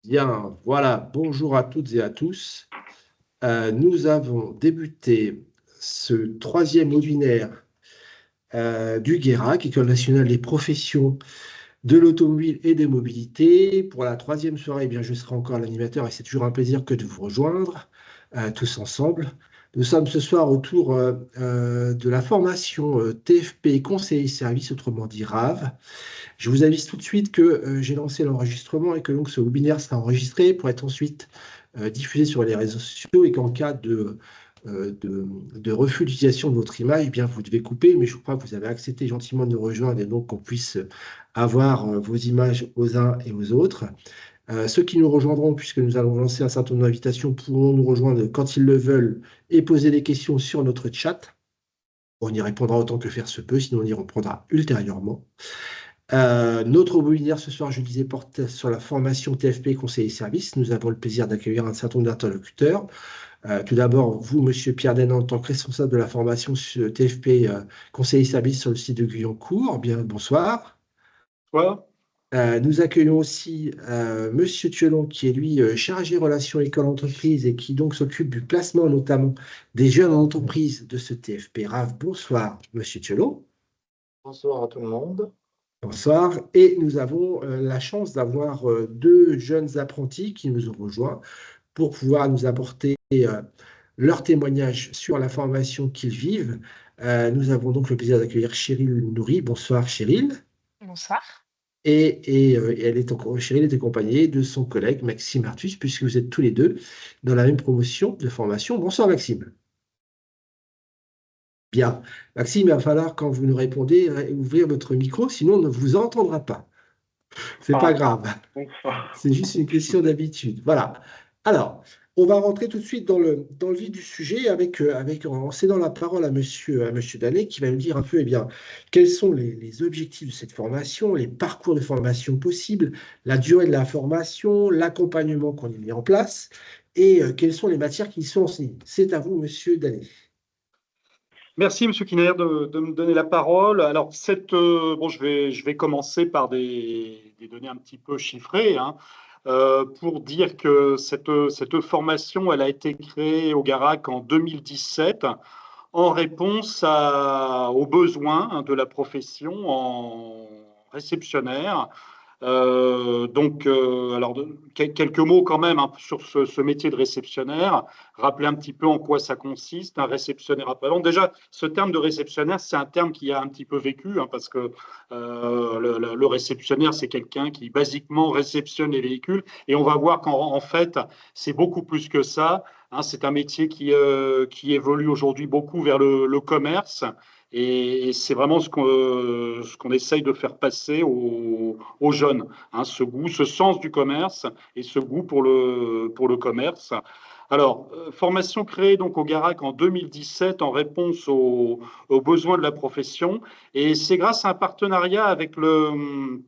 Bien, voilà, bonjour à toutes et à tous. Nous avons débuté ce troisième webinaire du GERAC, École nationale des professions de l'automobile et des mobilités. Pour la troisième soirée, eh bien, je serai encore l'animateur et c'est toujours un plaisir que de vous rejoindre tous ensemble. Nous sommes ce soir autour de la formation TFP conseiller service, autrement dit RAV. Je vous avise tout de suite que j'ai lancé l'enregistrement et que donc ce webinaire sera enregistré pour être ensuite diffusé sur les réseaux sociaux et qu'en cas de refus d'utilisation de votre image, eh bien, vous devez couper, mais je crois que vous avez accepté gentiment de nous rejoindre et donc qu'on puisse avoir vos images aux uns et aux autres. Ceux qui nous rejoindront, puisque nous allons lancer un certain nombre d'invitations, pourront nous rejoindre quand ils le veulent et poser des questions sur notre chat. On y répondra autant que faire se peut, sinon on y reprendra ultérieurement. Notre webinaire ce soir, je disais, porte sur la formation TFP conseiller service. Nous avons le plaisir d'accueillir un certain nombre d'interlocuteurs. Tout d'abord, vous, Monsieur Pierre Denan, en tant que responsable de la formation sur TFP conseiller service sur le site de Guyancourt. Bien, bonsoir. Toi? Nous accueillons aussi Monsieur Thielon, qui est lui chargé relations école-entreprise et qui donc s'occupe du placement notamment des jeunes entreprises de ce TFP RAV. Bonsoir, Monsieur Thielon. Bonsoir à tout le monde. Bonsoir. Et nous avons la chance d'avoir deux jeunes apprentis qui nous ont rejoints pour pouvoir nous apporter leur témoignage sur la formation qu'ils vivent. Nous avons donc le plaisir d'accueillir Chéril Nourri. Bonsoir Chéril. Bonsoir. Chéril est accompagné de son collègue Maxime Artus, puisque vous êtes tous les deux dans la même promotion de formation. Bonsoir Maxime. Bien. Maxime, il va falloir, quand vous nous répondez, ouvrir votre micro, sinon on ne vous entendra pas. C'est pas Ah, grave. bonsoir. C'est juste une question d'habitude. Voilà. Alors, on va rentrer tout de suite dans le vif du sujet en cédant la parole à monsieur Danet qui va nous dire un peu, eh bien, quels sont les objectifs de cette formation, les parcours de formation possibles, la durée de la formation, l'accompagnement qu'on y met en place et quelles sont les matières qui y sont enseignées. C'est à vous, monsieur Danet. Merci, Monsieur Kiner, de me donner la parole. Alors, bon, je vais commencer par des données un petit peu chiffrées, hein, pour dire que cette formation, elle a été créée au Garac en 2017 en réponse aux besoins, hein, de la profession en réceptionnaire. Alors, quelques mots quand même, hein, sur ce métier de réceptionnaire. Rappeler un petit peu en quoi ça consiste, un réceptionnaire après-vente. Déjà, ce terme de réceptionnaire, c'est un terme qui a un petit peu vécu, hein, parce que le réceptionnaire, c'est quelqu'un qui basiquement réceptionne les véhicules. Et on va voir qu'en fait, c'est beaucoup plus que ça, hein. C'est un métier qui évolue aujourd'hui beaucoup vers le commerce. Et c'est vraiment ce qu'on essaye de faire passer aux jeunes, hein, ce goût, ce sens du commerce et ce goût pour le commerce. Alors, formation créée donc au Garac en 2017 en réponse aux besoins de la profession. Et c'est grâce à un partenariat avec le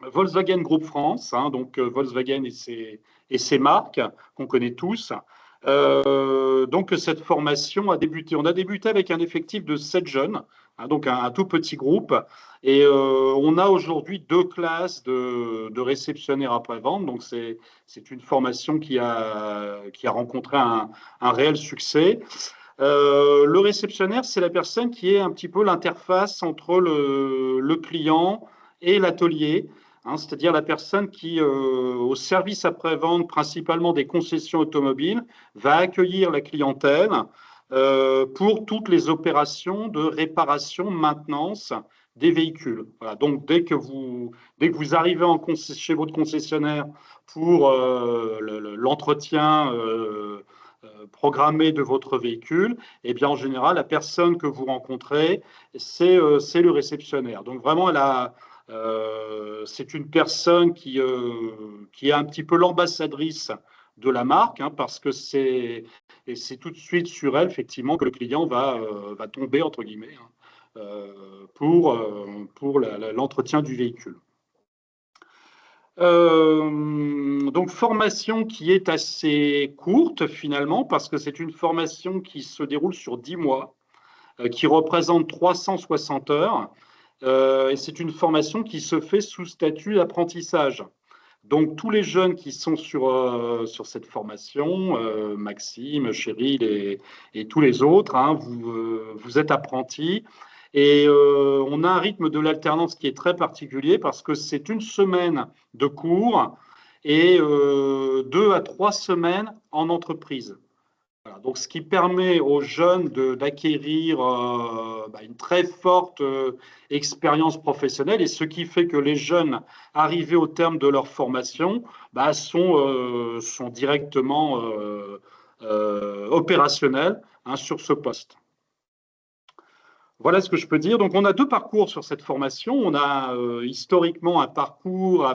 Volkswagen Group France, hein, donc Volkswagen et ses marques qu'on connaît tous. Donc cette formation a débuté. On a débuté avec un effectif de 7 jeunes, hein, donc un tout petit groupe. Et on a aujourd'hui 2 classes de réceptionnaires après-vente. Donc c'est une formation qui a rencontré un réel succès. Le réceptionnaire, c'est la personne qui est un petit peu l'interface entre le client et l'atelier, hein, c'est-à-dire la personne qui, au service après-vente, principalement des concessions automobiles, va accueillir la clientèle pour toutes les opérations de réparation, maintenance des véhicules. Voilà. Donc, dès que vous arrivez chez votre concessionnaire pour l'entretien programmé de votre véhicule, eh bien, en général, la personne que vous rencontrez, c'est le réceptionnaire. Donc, vraiment, c'est une personne qui est un petit peu l'ambassadrice de la marque, hein, parce que c'est tout de suite sur elle, effectivement, que le client va tomber, entre guillemets, hein, pour l'entretien du véhicule. Donc, formation qui est assez courte finalement, parce que c'est une formation qui se déroule sur 10 mois, qui représente 360 heures, et c'est une formation qui se fait sous statut d'apprentissage. Donc, tous les jeunes qui sont sur cette formation, Maxime, Cheryl et tous les autres, hein, vous êtes apprentis. Et on a un rythme de l'alternance qui est très particulier parce que c'est une semaine de cours et 2 à 3 semaines en entreprise. Voilà, donc, ce qui permet aux jeunes d'acquérir une très forte expérience professionnelle et ce qui fait que les jeunes arrivés au terme de leur formation sont directement opérationnels, hein, sur ce poste. Voilà ce que je peux dire. Donc, on a 2 parcours sur cette formation. On a historiquement un parcours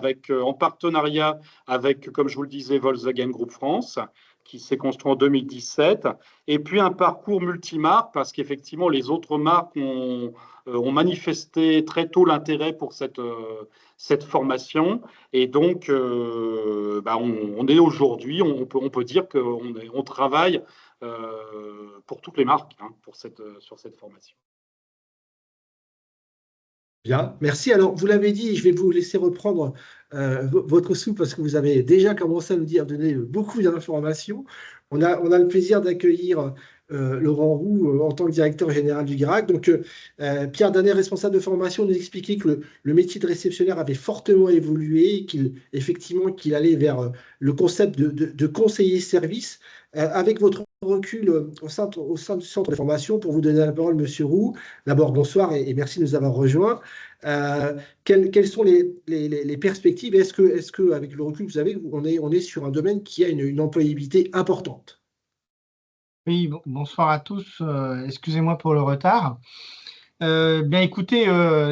en partenariat avec, comme je vous le disais, Volkswagen Group France, qui s'est construit en 2017, et puis un parcours multimarque, parce qu'effectivement, les autres marques ont manifesté très tôt l'intérêt pour cette formation. Et donc, on est aujourd'hui, on peut dire qu'on travaille pour toutes les marques, hein, sur cette formation. Bien, merci. Alors, vous l'avez dit, je vais vous laisser reprendre votre soupe parce que vous avez déjà commencé à nous dire, donner beaucoup d'informations. On a le plaisir d'accueillir Laurent Roux en tant que directeur général du Guérac. Donc, Pierre Danet, responsable de formation, nous expliquait que le métier de réceptionnaire avait fortement évolué, effectivement qu'il allait vers le concept de conseiller service. Avec votre recul au sein du centre de formation, pour vous donner la parole, Monsieur Roux, d'abord bonsoir et merci de nous avoir rejoints. Quelles sont les perspectives? Est-ce que, avec le recul, vous savez, on est sur un domaine qui a une employabilité importante? Oui, bonsoir à tous. Excusez-moi pour le retard. Bien écoutez,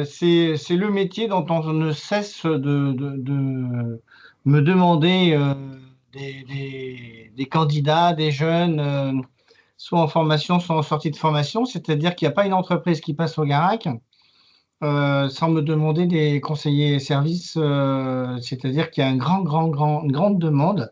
c'est le métier dont on ne cesse de me demander des candidats, des jeunes, soit en formation, soit en sortie de formation. C'est-à-dire qu'il n'y a pas une entreprise qui passe au Guérac sans me demander des conseillers services. C'est-à-dire qu'il y a une grande demande.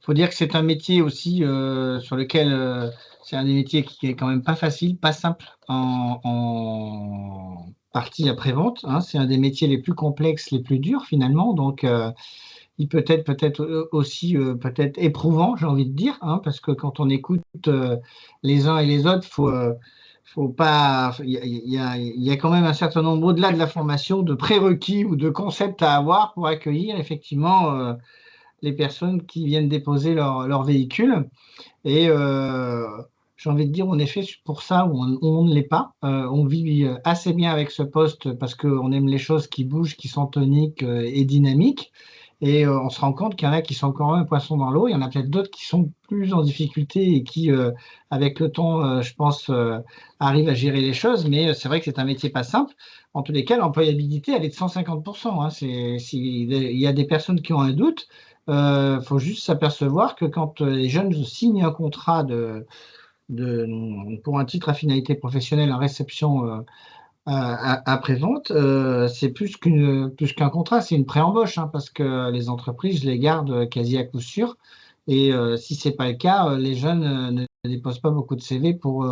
Il faut dire que c'est un métier aussi sur lequel c'est un des métiers qui est quand même pas facile, pas simple en partie après-vente, hein. C'est un des métiers les plus complexes, les plus durs finalement. Donc, il peut être aussi peut-être éprouvant, j'ai envie de dire, hein, parce que quand on écoute les uns et les autres, faut pas. Il y a quand même un certain nombre, au-delà de la formation, de prérequis ou de concepts à avoir pour accueillir effectivement les personnes qui viennent déposer leur véhicule. Et j'ai envie de dire, en effet, pour ça, on ne l'est pas. On vit assez bien avec ce poste parce qu'on aime les choses qui bougent, qui sont toniques et dynamiques. Et on se rend compte qu'il y en a qui sont encore un poisson dans l'eau. Il y en a peut-être d'autres qui sont plus en difficulté et qui, avec le temps, je pense, arrivent à gérer les choses. Mais c'est vrai que c'est un métier pas simple. En tous les cas, l'employabilité, elle est de 150%, hein. Il y a des personnes qui ont un doute. Faut juste s'apercevoir que quand les jeunes signent un contrat pour un titre à finalité professionnelle en réception après-vente, c'est plus qu'un contrat, c'est une pré-embauche, hein, parce que les entreprises, je les gardent quasi à coup sûr. Et si ce n'est pas le cas, les jeunes ne déposent pas beaucoup de CV pour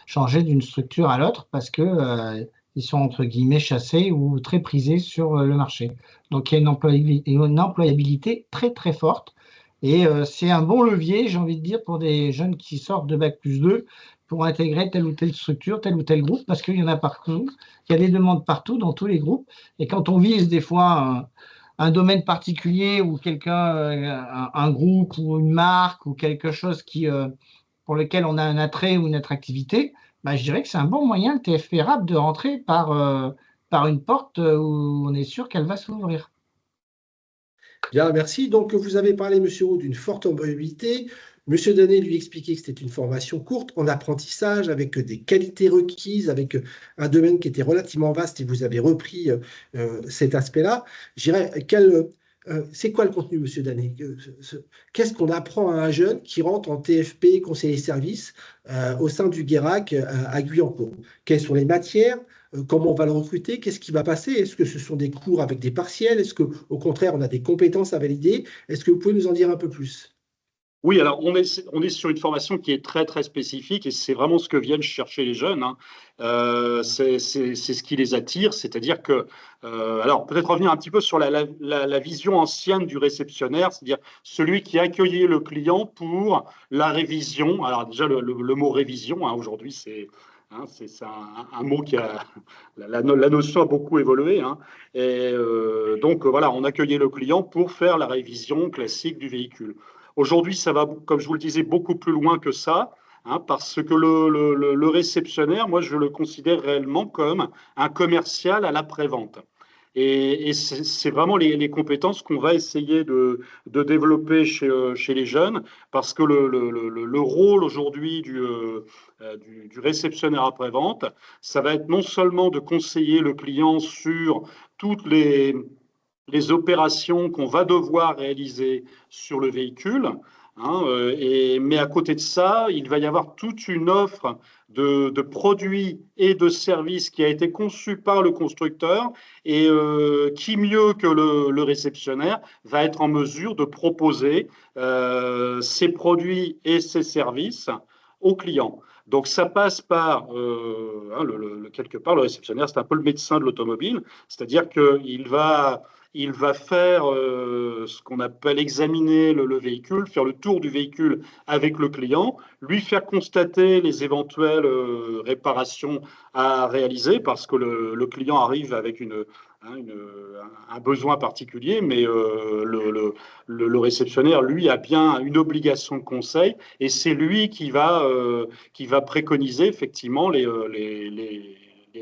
changer d'une structure à l'autre parce que ils sont entre guillemets chassés ou très prisés sur le marché. Donc il y a une employabilité très très forte. Et c'est un bon levier, j'ai envie de dire, pour des jeunes qui sortent de Bac+2 pour intégrer telle ou telle structure, tel ou tel groupe, parce qu'il y en a partout. Il y a des demandes partout dans tous les groupes. Et quand on vise des fois un domaine particulier ou un groupe ou une marque ou quelque chose pour lequel on a un attrait ou une attractivité, je dirais que c'est un bon moyen, le TFP RAP, de rentrer par une porte où on est sûr qu'elle va s'ouvrir. Bien, merci. Donc, vous avez parlé, Monsieur Roux, d'une forte employabilité. Monsieur Danet lui expliquait que c'était une formation courte, en apprentissage, avec des qualités requises, avec un domaine qui était relativement vaste, et vous avez repris cet aspect-là. Je dirais, c'est quoi le contenu, Monsieur Danet? Qu'est-ce qu'on apprend à un jeune qui rentre en TFP, conseiller service, au sein du Guérac à Guyancourt? Quelles sont les matières? Comment on va le recruter? Qu'est-ce qui va passer? Est-ce que ce sont des cours avec des partiels? Est-ce qu'au contraire, on a des compétences à valider? Est-ce que vous pouvez nous en dire un peu plus? Oui, alors on est sur une formation qui est très très spécifique et c'est vraiment ce que viennent chercher les jeunes, hein. C'est ce qui les attire, c'est-à-dire que, alors peut-être revenir un petit peu sur la vision ancienne du réceptionnaire, c'est-à-dire celui qui accueillait le client pour la révision. Alors déjà le mot révision, hein, aujourd'hui c'est un mot qui a la notion a beaucoup évolué, hein. Et donc voilà, on accueillait le client pour faire la révision classique du véhicule. Aujourd'hui, ça va, comme je vous le disais, beaucoup plus loin que ça, hein, parce que le réceptionnaire, moi, je le considère réellement comme un commercial à l'après-vente. Et c'est vraiment les compétences qu'on va essayer de développer chez les jeunes, parce que le rôle aujourd'hui du réceptionnaire après-vente, ça va être non seulement de conseiller le client sur toutes les opérations qu'on va devoir réaliser sur le véhicule, hein, mais à côté de ça, il va y avoir toute une offre de produits et de services qui a été conçue par le constructeur et qui mieux que le réceptionnaire va être en mesure de proposer ces produits et ces services aux clients. Donc ça passe par, quelque part, le réceptionnaire, c'est un peu le médecin de l'automobile, c'est-à-dire il va faire ce qu'on appelle examiner le véhicule, faire le tour du véhicule avec le client, lui faire constater les éventuelles réparations à réaliser, parce que le client arrive avec un besoin particulier, mais le réceptionnaire, lui, a bien une obligation de conseil, et c'est lui qui va préconiser effectivement les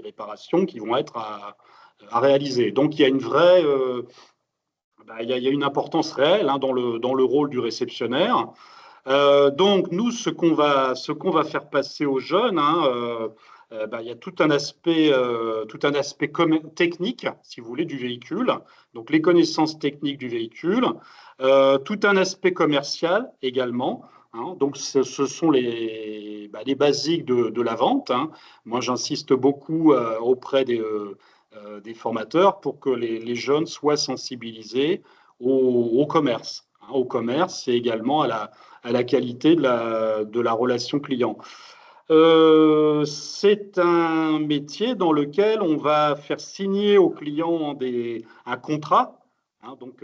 réparations qui vont être à réaliser. Donc il y a une vraie, il y a une importance réelle, hein, dans le rôle du réceptionnaire. Donc nous, ce qu'on va faire passer aux jeunes, hein, il y a tout un aspect technique, si vous voulez, du véhicule. Donc les connaissances techniques du véhicule, tout un aspect commercial également, hein. Donc ce sont les basiques de la vente, hein. Moi, j'insiste beaucoup auprès des formateurs pour que les jeunes soient sensibilisés au commerce, hein, au commerce et également à la qualité de la relation client. C'est un métier dans lequel on va faire signer aux clients un contrat, hein. Donc,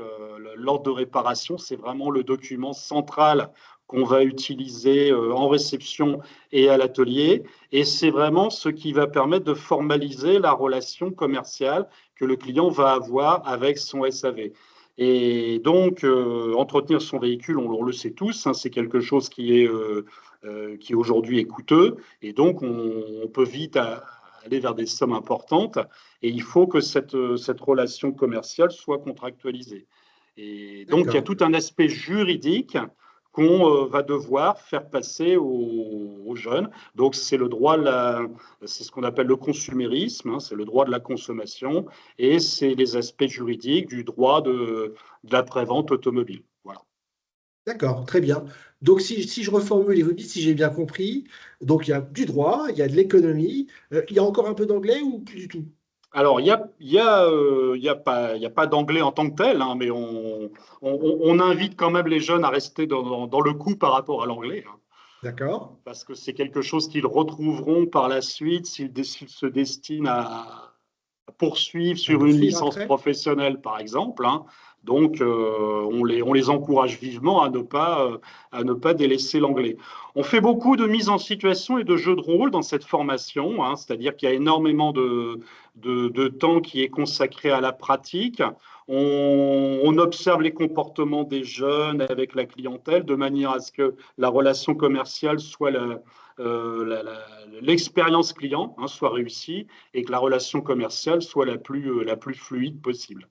l'ordre de réparation, c'est vraiment le document central qu'on va utiliser en réception et à l'atelier. Et c'est vraiment ce qui va permettre de formaliser la relation commerciale que le client va avoir avec son SAV. Et donc, entretenir son véhicule, on le sait tous, hein, c'est quelque chose qui aujourd'hui est coûteux. Et donc, on peut vite aller vers des sommes importantes. Et il faut que cette relation commerciale soit contractualisée. Et donc, il y a tout un aspect juridique qu'on va devoir faire passer aux jeunes. Donc, c'est c'est ce qu'on appelle le consumérisme, hein, c'est le droit de la consommation, et c'est les aspects juridiques du droit de l'après-vente automobile. Voilà. D'accord, très bien. Donc, si je reformule et vous dites si j'ai bien compris, donc il y a du droit, il y a de l'économie, il y a encore un peu d'anglais ou plus du tout? Alors, il y a pas d'anglais en tant que tel, hein, mais on invite quand même les jeunes à rester dans le coup par rapport à l'anglais, hein, D'accord. parce que c'est quelque chose qu'ils retrouveront par la suite s'ils se destinent à poursuivre À sur une poursuivre licence après? professionnelle, par exemple, hein. Donc, on les encourage vivement à ne pas délaisser l'anglais. On fait beaucoup de mise en situation et de jeux de rôle dans cette formation, hein, c'est-à-dire qu'il y a énormément de temps qui est consacré à la pratique. On observe les comportements des jeunes avec la clientèle de manière à ce que la relation commerciale soit l'expérience client, hein, soit réussie et que la relation commerciale soit la plus fluide possible.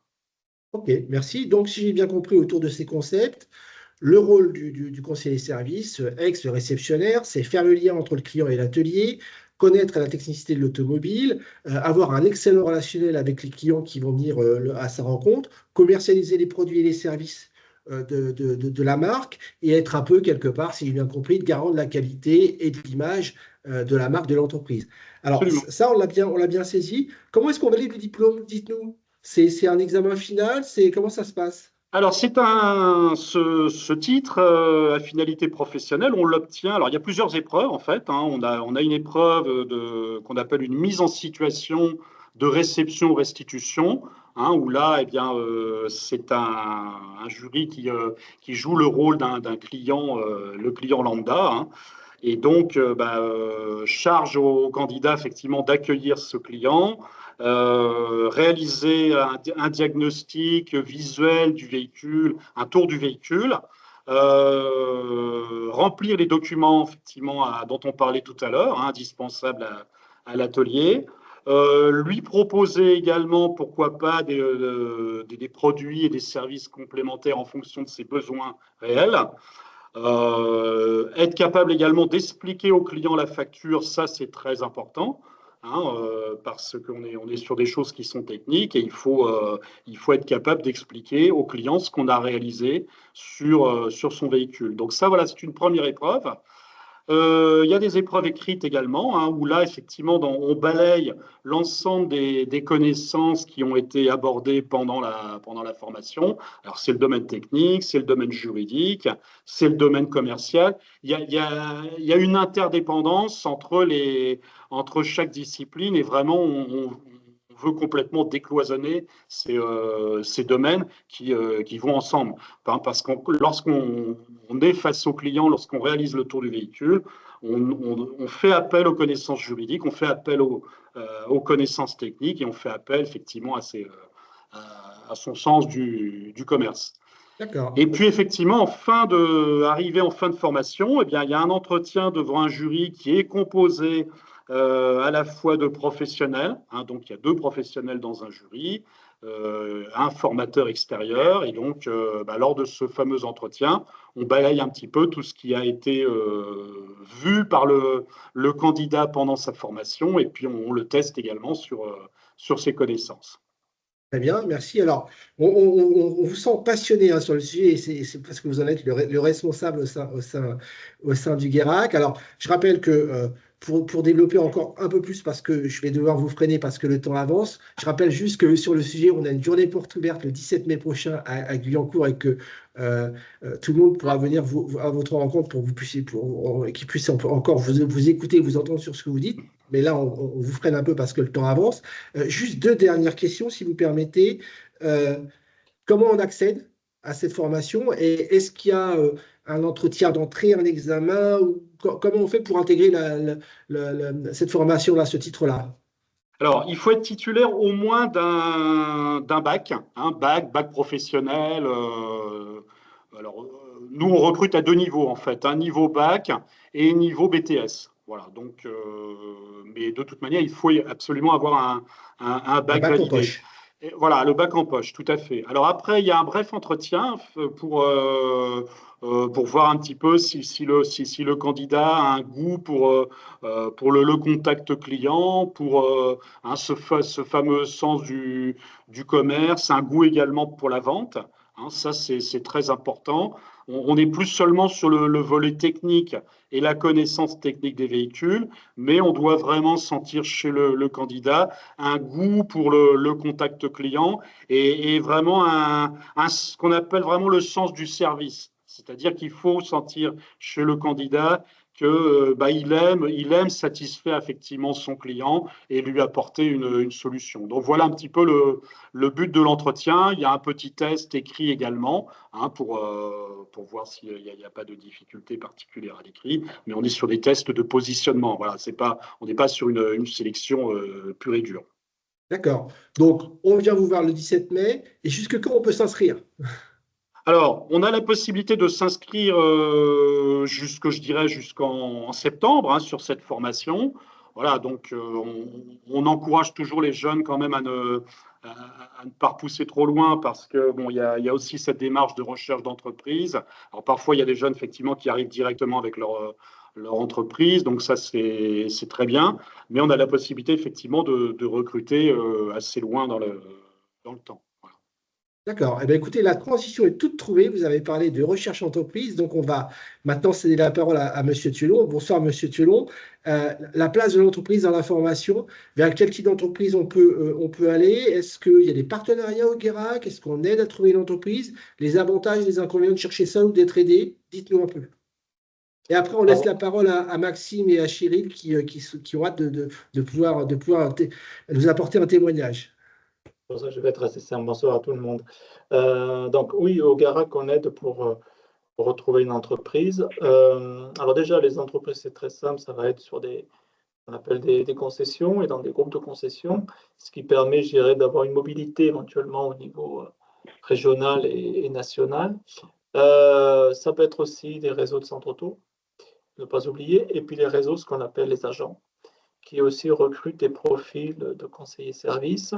Ok, merci. Donc, si j'ai bien compris autour de ces concepts, le rôle du conseiller service, ex-réceptionnaire, c'est faire le lien entre le client et l'atelier, connaître la technicité de l'automobile, avoir un excellent relationnel avec les clients qui vont venir à sa rencontre, commercialiser les produits et les services de la marque et être un peu, quelque part, si j'ai bien compris, garant de la qualité et de l'image de la marque de l'entreprise. Alors, Absolument. ça, on l'a bien saisi. Comment est-ce qu'on valide le diplôme? Dites-nous. C'est un examen final? Comment ça se passe? Alors, ce titre à finalité professionnelle, on l'obtient. Alors, il y a plusieurs épreuves en fait, hein. On a une épreuve qu'on appelle une mise en situation de réception-restitution, hein, où là, eh bien, c'est un jury qui joue le rôle d'un client, le client lambda, hein. Et donc, charge au candidat effectivement d'accueillir ce client, réaliser un diagnostic visuel du véhicule, un tour du véhicule, remplir les documents effectivement dont on parlait tout à l'heure, hein, indispensables à l'atelier. Lui proposer également, pourquoi pas, des produits et des services complémentaires en fonction de ses besoins réels. Être capable également d'expliquer au client la facture, ça c'est très important, hein, parce on est sur des choses qui sont techniques et il faut être capable d'expliquer au client ce qu'on a réalisé sur son véhicule. Donc ça, voilà, c'est une première épreuve. Il y a des épreuves écrites également, hein, où là, effectivement, on balaye l'ensemble des connaissances qui ont été abordées pendant la formation. Alors, c'est le domaine technique, c'est le domaine juridique, c'est le domaine commercial. Il y a une interdépendance entre chaque discipline et vraiment, on veut complètement décloisonner ces domaines qui vont ensemble. Hein, parce que lorsqu'on est face au client, lorsqu'on réalise le tour du véhicule, on fait appel aux connaissances juridiques, on fait appel aux connaissances techniques et on fait appel effectivement à son sens du commerce. D'accord. Et puis effectivement, arrivé en fin de formation, eh bien, il y a un entretien devant un jury qui est composé à la fois de professionnels, hein, donc il y a 2 professionnels dans un jury, un formateur extérieur, et donc lors de ce fameux entretien, on balaye un petit peu tout ce qui a été vu par le candidat pendant sa formation, et puis on le teste également sur ses connaissances. Très bien, merci. Alors, on vous sent passionné, hein, sur le sujet, et c'est parce que vous en êtes le responsable au sein du Guérac. Alors, je rappelle que pour développer encore un peu plus, parce que je vais devoir vous freiner parce que le temps avance, je rappelle juste que sur le sujet, on a une journée porte ouverte le 17 mai prochain à Guyancourt, et que tout le monde pourra venir à votre rencontre pour que vous puissiez, qu'ils puissent encore vous écouter, vous entendre sur ce que vous dites. Mais là, on vous freine un peu parce que le temps avance. Juste 2 dernières questions, si vous permettez. Euh, Comment on accède à cette formation, et est-ce qu'il y a un entretien d'entrée, un examen, ou comment on fait pour intégrer cette formation-là, ce titre-là? Alors, il faut être titulaire au moins d'un bac, hein, bac professionnel. Alors, nous, on recrute à 2 niveaux, en fait, un niveau bac et un niveau BTS. Voilà, donc, mais de toute manière, il faut absolument avoir un Un bac bac en validé. poche. Et voilà, le bac en poche, tout à fait. Alors après, il y a un bref entretien pour voir un petit peu si le candidat a un goût pour le contact client, pour hein, ce fameux sens du commerce, un goût également pour la vente. Hein, ça, c'est très important. On n'est plus seulement sur le volet technique et la connaissance technique des véhicules, mais on doit vraiment sentir chez le candidat un goût pour le contact client et vraiment ce qu'on appelle vraiment le sens du service. C'est-à-dire qu'il faut sentir chez le candidat que il aime satisfaire effectivement son client et lui apporter une solution. Donc voilà un petit peu le but de l'entretien. Il y a un petit test écrit également, hein, pour voir s'il n'y a pas de difficulté particulière à l'écrit, mais on est sur des tests de positionnement. Voilà, on n'est pas sur une sélection pure et dure. D'accord. Donc, on vient vous voir le 17 mai, et jusque quand on peut s'inscrire? Alors, on a la possibilité de s'inscrire je dirais, jusqu'en septembre, hein, sur cette formation. Voilà, donc on encourage toujours les jeunes quand même à ne pas repousser trop loin parce que bon, il y a aussi cette démarche de recherche d'entreprise. Alors parfois, il y a des jeunes effectivement qui arrivent directement avec leur entreprise, donc ça c'est très bien. Mais on a la possibilité effectivement de recruter assez loin dans le temps. Voilà. D'accord. Eh bien, écoutez, la transition est toute trouvée. Vous avez parlé de recherche entreprise. Donc, on va maintenant céder la parole à Monsieur Thielon. Bonsoir, Monsieur Thielon. La place de l'entreprise dans la formation, vers quel type d'entreprise on peut aller? Est-ce qu'il y a des partenariats au Guérac? Est-ce qu'on aide à trouver une entreprise? Les avantages, les inconvénients de chercher seul ou d'être aidé? Dites-nous un peu. Et après, on laisse Alors, la parole à Maxime et à Chéril qui ont hâte de pouvoir nous apporter un témoignage. pour ça, je vais être assez simple. Bonsoir à tout le monde. Donc, oui, au Garac, on aide pour retrouver une entreprise. Alors déjà, les entreprises, c'est très simple. Ça va être sur on appelle des concessions et dans des groupes de concessions, ce qui permet, je dirais, d'avoir une mobilité éventuellement au niveau régional et national. Ça peut être aussi des réseaux de centres auto, ne pas oublier, et puis les réseaux, ce qu'on appelle les agents, qui aussi recrutent des profils de conseillers services.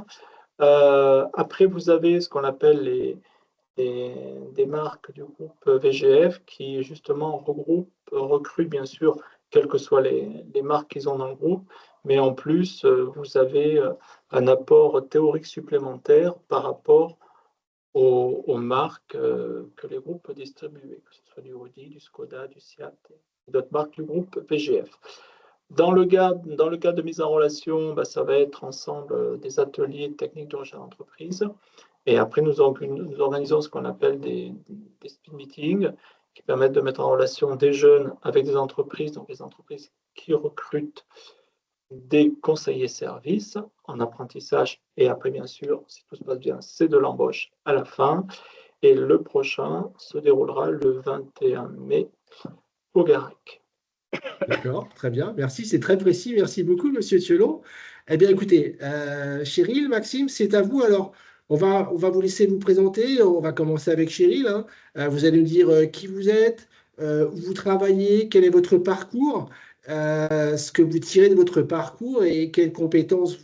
Après, vous avez ce qu'on appelle des marques du groupe VGF qui justement recrutent bien sûr, quelles que soient les marques qu'ils ont dans le groupe, mais en plus, vous avez un apport théorique supplémentaire par rapport aux marques que les groupes distribuent, que ce soit du Audi, du Skoda, du Seat, et d'autres marques du groupe VGF. Dans le cas de mise en relation, bah, ça va être ensemble des ateliers techniques de recherche d'entreprise. Et après, nous organisons ce qu'on appelle des speed meetings qui permettent de mettre en relation des jeunes avec des entreprises, donc les entreprises qui recrutent des conseillers services en apprentissage. Et après, bien sûr, si tout se passe bien, c'est de l'embauche à la fin. Et le prochain se déroulera le 21 mai au Garac. D'accord, très bien. Merci, c'est très précis. Merci beaucoup, Monsieur Thielon. Eh bien, écoutez, Chéril, Maxime, c'est à vous. Alors, on va vous laisser vous présenter. On va commencer avec Chéril, hein. Vous allez nous dire qui vous êtes, où vous travaillez, quel est votre parcours, ce que vous tirez de votre parcours et quelles compétences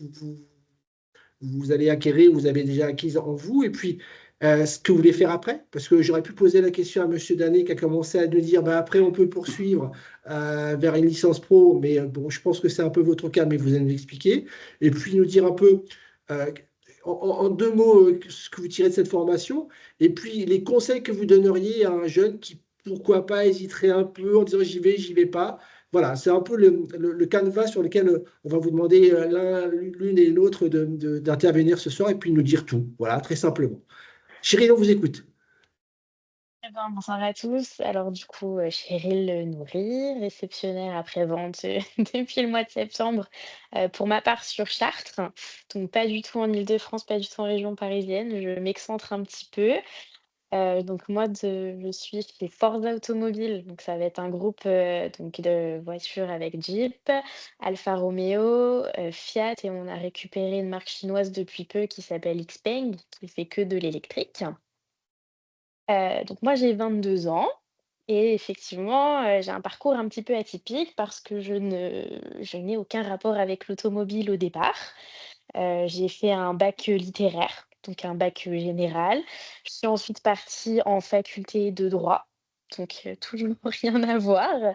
vous allez acquérir, vous avez déjà acquises en vous, et puis ce que vous voulez faire après, parce que j'aurais pu poser la question à Monsieur Danet qui a commencé à nous dire, bah, après on peut poursuivre vers une licence pro, mais bon, je pense que c'est un peu votre cas, mais vous allez nous expliquer, et puis nous dire un peu euh, en deux mots ce que vous tirez de cette formation, et puis les conseils que vous donneriez à un jeune qui, pourquoi pas, hésiterait un peu en disant j'y vais pas. Voilà, c'est un peu le canevas sur lequel on va vous demander l'une et l'autre d'intervenir ce soir et puis de nous dire tout. Voilà, très simplement. Chérie, on vous écoute. Eh ben, bonsoir à tous. Alors du coup, Cheryl Nourry, réceptionnaire après-vente depuis le mois de septembre, pour ma part sur Chartres, donc pas du tout en Île-de-France, pas du tout en région parisienne. Je m'excentre un petit peu. Donc moi je suis chez Forza Automobile, donc ça va être un groupe, donc de voitures avec Jeep, Alfa Romeo, Fiat et on a récupéré une marque chinoise depuis peu qui s'appelle XPeng, qui fait que de l'électrique. Donc moi j'ai 22 ans et effectivement, j'ai un parcours un petit peu atypique parce que je n'ai aucun rapport avec l'automobile au départ. J'ai fait un bac, littéraire, donc un bac, général. Je suis ensuite partie en faculté de droit, donc toujours rien à voir.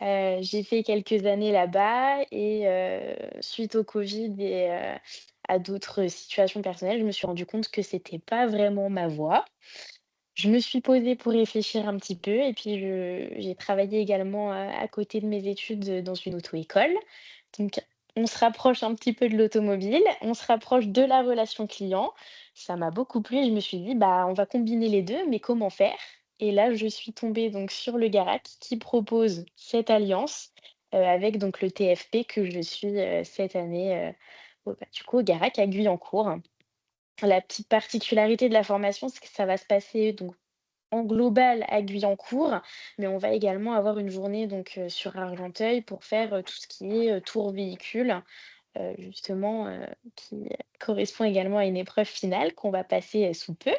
J'ai fait quelques années là-bas et suite au covid et à d'autres situations personnelles, je me suis rendu compte que c'était pas vraiment ma voie. Je me suis posée pour réfléchir un petit peu et puis j'ai travaillé également, à côté de mes études, dans une auto-école. Donc on se rapproche un petit peu de l'automobile, on se rapproche de la relation client. Ça m'a beaucoup plu et je me suis dit: «Bah, on va combiner les 2, mais comment faire?» Et là, je suis tombée donc sur le Garac qui propose cette alliance, avec donc le TFP que je suis, cette année, du coup au Garac à Guyancourt. La petite particularité de la formation, c'est que ça va se passer donc en global à Guyancourt, mais on va également avoir une journée donc sur Argenteuil pour faire, tout ce qui est, tour véhicule, justement, qui correspond également à une épreuve finale qu'on va passer, sous peu.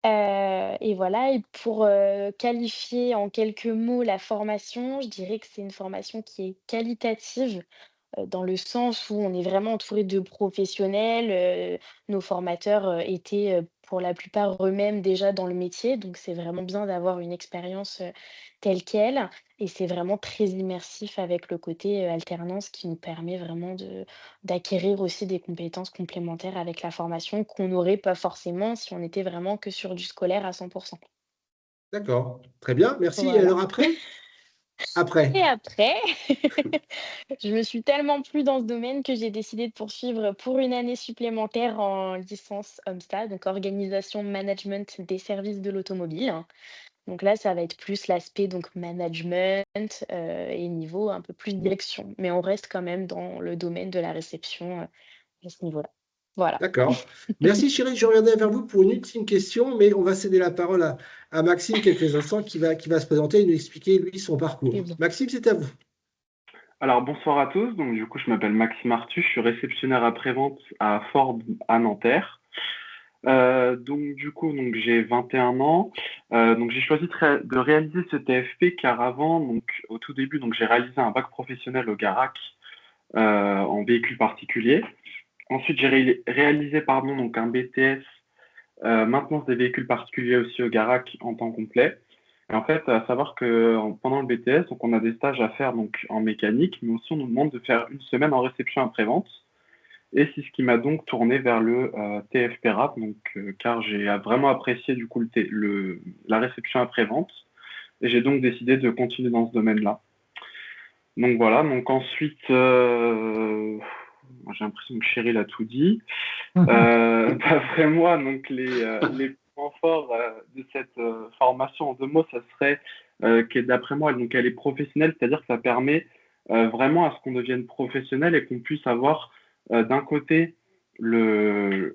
Et voilà et pour, qualifier en quelques mots la formation, je dirais que c'est une formation qui est qualitative, dans le sens où on est vraiment entouré de professionnels, nos formateurs, étaient, pour la plupart eux-mêmes déjà dans le métier, donc c'est vraiment bien d'avoir une expérience, telle quelle et c'est vraiment très immersif avec le côté, alternance qui nous permet vraiment de d'acquérir aussi des compétences complémentaires avec la formation qu'on n'aurait pas forcément si on était vraiment que sur du scolaire à 100. D'accord, très bien, merci. Et Voilà. alors après? Après. Et après, je me suis tellement plu dans ce domaine que j'ai décidé de poursuivre pour une année supplémentaire en licence OMSTA, donc organisation management des services de l'automobile. Donc là, ça va être plus l'aspect donc management, et niveau un peu plus direction. Mais on reste quand même dans le domaine de la réception, à ce niveau-là. Voilà. D'accord. Merci chérie, je reviendrai vers vous pour une ultime question, mais on va céder la parole à Maxime quelques instants qui va se présenter et nous expliquer lui son Très parcours. bien. Maxime, c'est à vous. Alors bonsoir à tous, donc du coup je m'appelle Maxime Artus, je suis réceptionnaire après-vente à Ford à Nanterre. Donc du coup donc j'ai 21 ans. Donc j'ai choisi de réaliser ce TFP car avant, donc au tout début, donc j'ai réalisé un bac professionnel au Garac en véhicule particulier. Ensuite j'ai réalisé donc un BTS maintenance des véhicules particuliers aussi au Garac en temps complet. Et en fait, à savoir que pendant le BTS, donc on a des stages à faire donc en mécanique, mais aussi on nous demande de faire une semaine en réception après-vente. Et c'est ce qui m'a donc tourné vers le TFP RAP, donc, car j'ai vraiment apprécié du coup la réception après-vente. Et j'ai donc décidé de continuer dans ce domaine-là. Donc voilà, donc ensuite, j'ai l'impression que Cheryl a tout dit. D'après moi, donc les points forts de cette formation en 2 mots, ça serait que d'après moi, donc elle est professionnelle, c'est-à-dire que ça permet vraiment à ce qu'on devienne professionnel et qu'on puisse avoir d'un côté le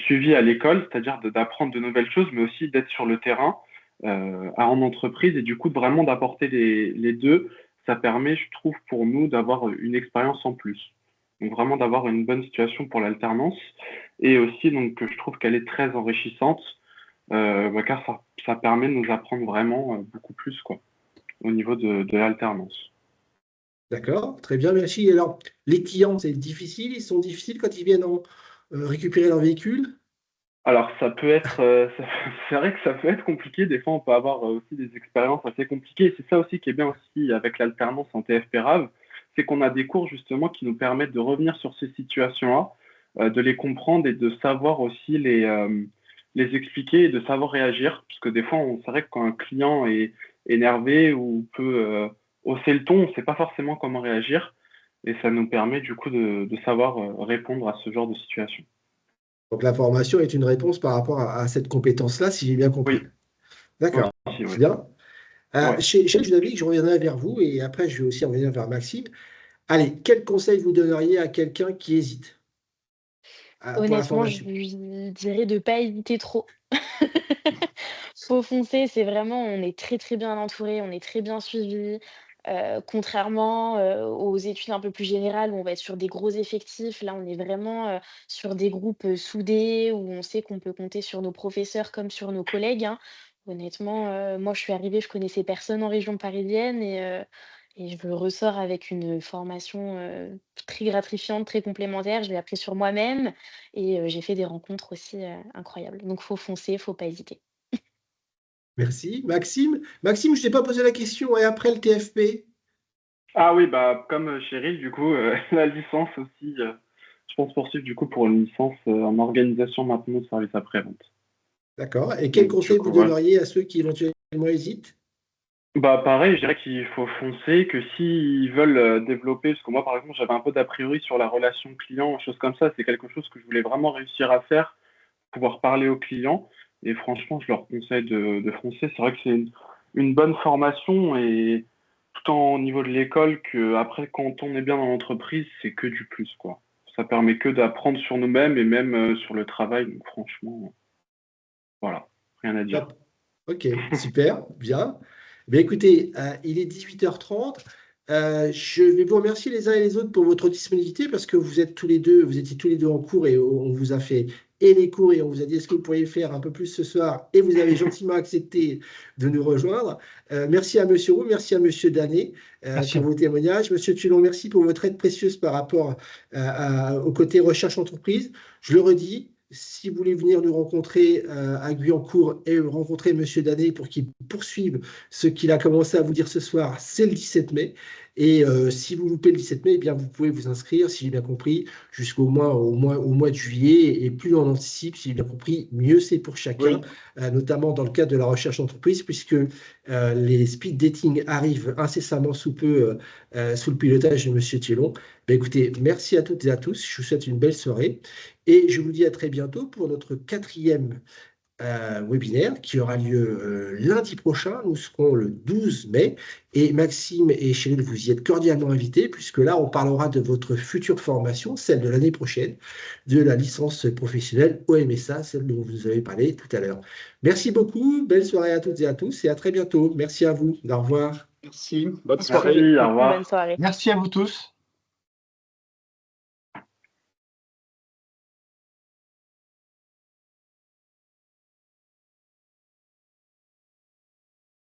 suivi à l'école, c'est-à-dire d'apprendre de nouvelles choses, mais aussi d'être sur le terrain en entreprise et du coup vraiment d'apporter les deux. Ça permet, je trouve, pour nous d'avoir une expérience en plus. Donc vraiment d'avoir une bonne situation pour l'alternance et aussi donc je trouve qu'elle est très enrichissante car ça permet de nous apprendre vraiment beaucoup plus quoi au niveau de l'alternance. D'accord, très bien, merci. Alors, les clients, c'est difficile, ils sont difficiles quand ils viennent récupérer leur véhicule? Alors ça peut être c'est vrai que ça peut être compliqué, des fois on peut avoir aussi des expériences assez compliquées et c'est ça aussi qui est bien aussi avec l'alternance en TFP RAV, c'est qu'on a des cours justement qui nous permettent de revenir sur ces situations-là, de les comprendre et de savoir aussi les expliquer et de savoir réagir. Parce que des fois, c'est vrai que quand un client est énervé ou peut hausser le ton, on ne sait pas forcément comment réagir. Et ça nous permet du coup de savoir répondre à ce genre de situation. Donc, la formation est une réponse par rapport à cette compétence-là, si j'ai bien compris. Oui, D'accord, aussi, oui. bien. Ouais. Je vous avais dit que je reviendrai vers vous et après, je vais aussi revenir vers Maxime. Allez, quel conseil vous donneriez à quelqu'un qui hésite pour la Honnêtement, je formation? lui dirais de pas hésiter trop. Faut foncer, c'est vraiment on est très, très bien entouré, on est très bien suivi. Contrairement, aux études un peu plus générales où on va être sur des gros effectifs, là, on est vraiment, sur des groupes, soudés où on sait qu'on peut compter sur nos professeurs comme sur nos collègues, hein. Honnêtement, moi, je suis arrivée, je connaissais personne en région parisienne et je ressors avec une formation, très gratifiante, très complémentaire. Je l'ai appris sur moi-même et j'ai fait des rencontres aussi, incroyables. Donc faut foncer, faut pas hésiter. Merci. Maxime? Maxime, je t'ai pas posé la question. Et après le TFP? Ah oui, bah comme Cheryl, du coup, la licence aussi, je pense poursuivre du coup pour une licence en organisation maintenant de service après-vente. D'accord. Et quel Donc du conseil vous coup, voilà. donneriez à ceux qui éventuellement hésitent? Bah pareil, je dirais qu'il faut foncer, que s'ils veulent développer, parce que moi par exemple j'avais un peu d'a priori sur la relation client, choses comme ça, c'est quelque chose que je voulais vraiment réussir à faire, pouvoir parler aux clients, et franchement je leur conseille de foncer. C'est vrai que c'est une bonne formation, et tout au niveau de l'école, que après quand on est bien dans l'entreprise, c'est que du plus, quoi. Ça permet que d'apprendre sur nous-mêmes et même sur le travail, donc franchement, voilà, rien à dire. Top. Ok, super, bien. Ben écoutez, il est 18h30. Je vais vous remercier les uns et les autres pour votre disponibilité parce que vous étiez tous les deux en cours et on vous a fait et les cours et on vous a dit est-ce que vous pourriez faire un peu plus ce soir et vous avez gentiment accepté de nous rejoindre. Merci à Monsieur Roux, merci à Monsieur Danet Merci. pour vos témoignages. Monsieur Tulon, merci pour votre aide précieuse par rapport au côté recherche entreprise. Je le redis, Si vous voulez venir nous rencontrer à Guyancourt et rencontrer M. Danet pour qu'il poursuive ce qu'il a commencé à vous dire ce soir, c'est le 17 mai. Et si vous loupez le 17 mai, eh bien, vous pouvez vous inscrire, si j'ai bien compris, jusqu'au mois de juillet. Et plus on anticipe, si j'ai bien compris, mieux c'est pour chacun, notamment dans le cadre de la recherche d'entreprise, puisque les speed dating arrivent incessamment sous peu sous le pilotage de M. Thielon. Ben, écoutez, merci à toutes et à tous. Je vous souhaite une belle soirée. Et je vous dis à très bientôt pour notre 4e webinaire qui aura lieu lundi prochain. Nous serons le 12 mai et Maxime et Cheryl, vous y êtes cordialement invités puisque là, on parlera de votre future formation, celle de l'année prochaine, de la licence professionnelle OMSA, celle dont vous avez parlé tout à l'heure. Merci beaucoup, belle soirée à toutes et à tous et à très bientôt. Merci à vous. Au revoir. Merci, bonne soirée. Merci, au revoir. Bonne soirée. Merci à vous tous.